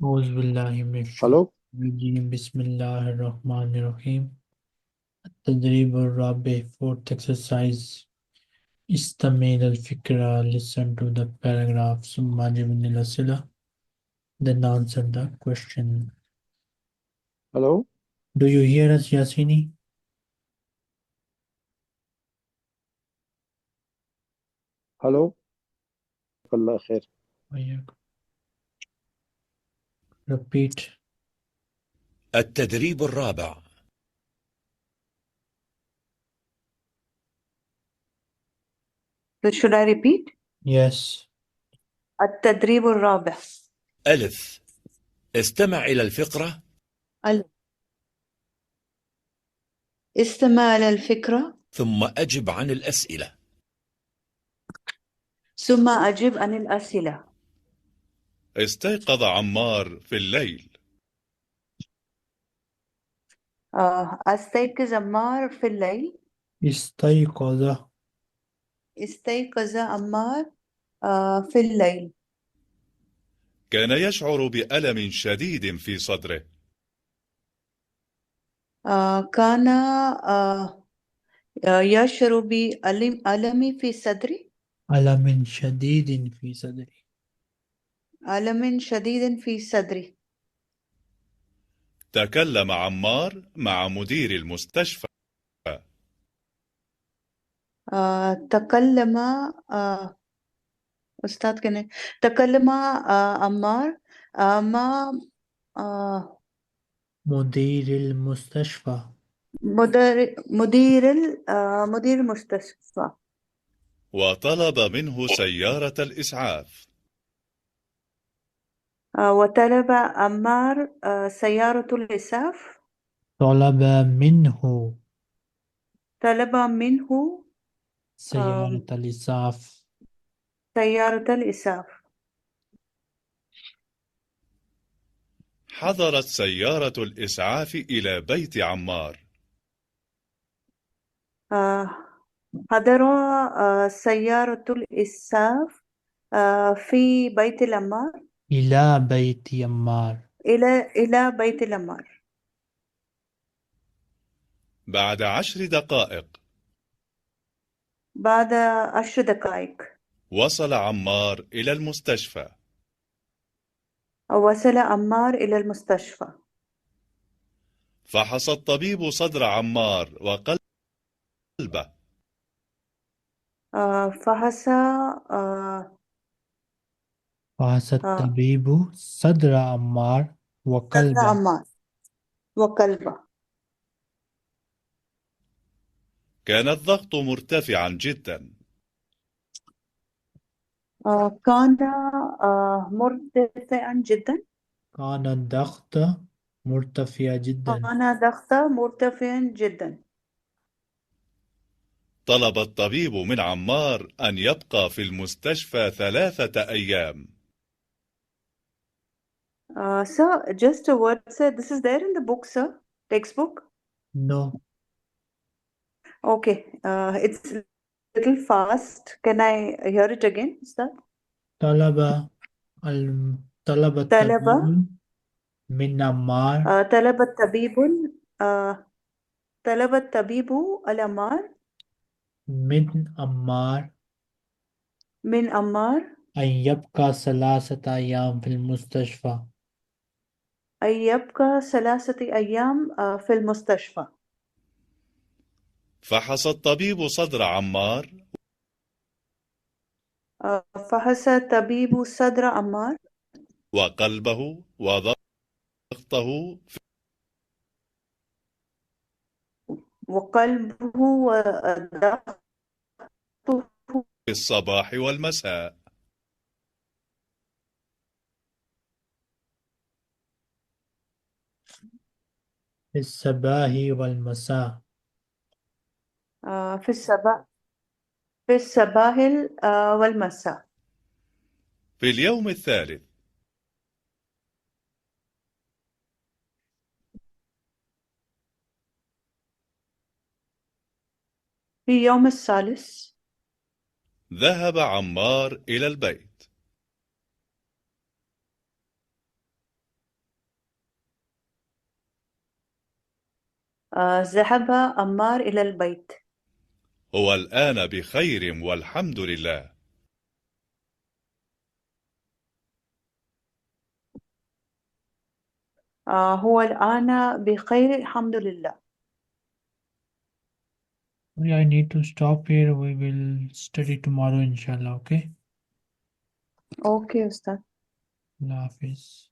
أعوذ بالله من الو. الشيطان الرجيم بسم الله الرحمن الرحيم التدريب الرابع fourth exercise استمع الفكرة listen to the paragraph ثم أجب عن الأسئلة then answer the question. الو. Do you hear us Yasini? الو. الله خير. وإياك. Repeat. التدريب الرابع. So should I repeat? Yes. التدريب الرابع. ألف. استمع إلى الفقرة استمع إلى الفكرة ثم أجب عن الأسئلة. ثم أجب عن الأسئلة. استيقظ عمار في الليل. أستيقظ عمار في الليل. استيقظ استيقظ عمار في الليل. كان يشعر بألم شديد في صدره. كان يشعر بألم في صدري. ألم شديد في صدري. ألم شديد في صدري. تكلم عمار مع مدير المستشفى. تكلم أستاذ كان تكلم عمار مع مدير المستشفى. مدير المستشفى. وطلب منه سيارة الإسعاف. وطلب عمار سيارة الإسعاف. طلب منه طلب منه سيارة الإسعاف. سيارة الإسعاف. حضرت سيارة الإسعاف إلى بيت عمار. حضر سيارة الإسعاف في بيت العمار. إلى بيت عمار. إلى بيت العمار. بعد 10 دقائق بعد 10 دقائق وصل عمار إلى المستشفى. وصل عمار إلى المستشفى. فحص الطبيب صدر عمار وقلبه. فحص فحص الطبيب صدر عمار صدر وقلبه. عمار وقلبه. كان الضغط مرتفعا جدا. كان مرتفعا جدا. كان الضغط مرتفع جدا. كان ضغط مرتفع جدا. طلب الطبيب من عمار أن يبقى في المستشفى 3 أيام. So just a word, sir. This is there in the book, sir. Textbook. No. Okay. It's a little fast. Can I hear it again, sir? طلب طلب الطبيب من عمار طلب الطبيب طلب الطبيب العمار من عمار من عمار أن يبقى 3 أيام في المستشفى. أن يبقى 3 أيام في المستشفى. فحص الطبيب صدر عمار فحص الطبيب صدر عمار وقلبه وضغطه وقلبه وضغطه في الصباح والمساء. في الصباح والمساء. في الصباح والمساء. في اليوم الثالث في يوم الثالث ذهب عمار إلى البيت. ذهب عمار إلى البيت. هو الآن بخير والحمد لله. هو الآن بخير الحمد لله. I need to stop here. We will study tomorrow, inshallah. Okay. أوكي أستاذ. Allah Hafiz.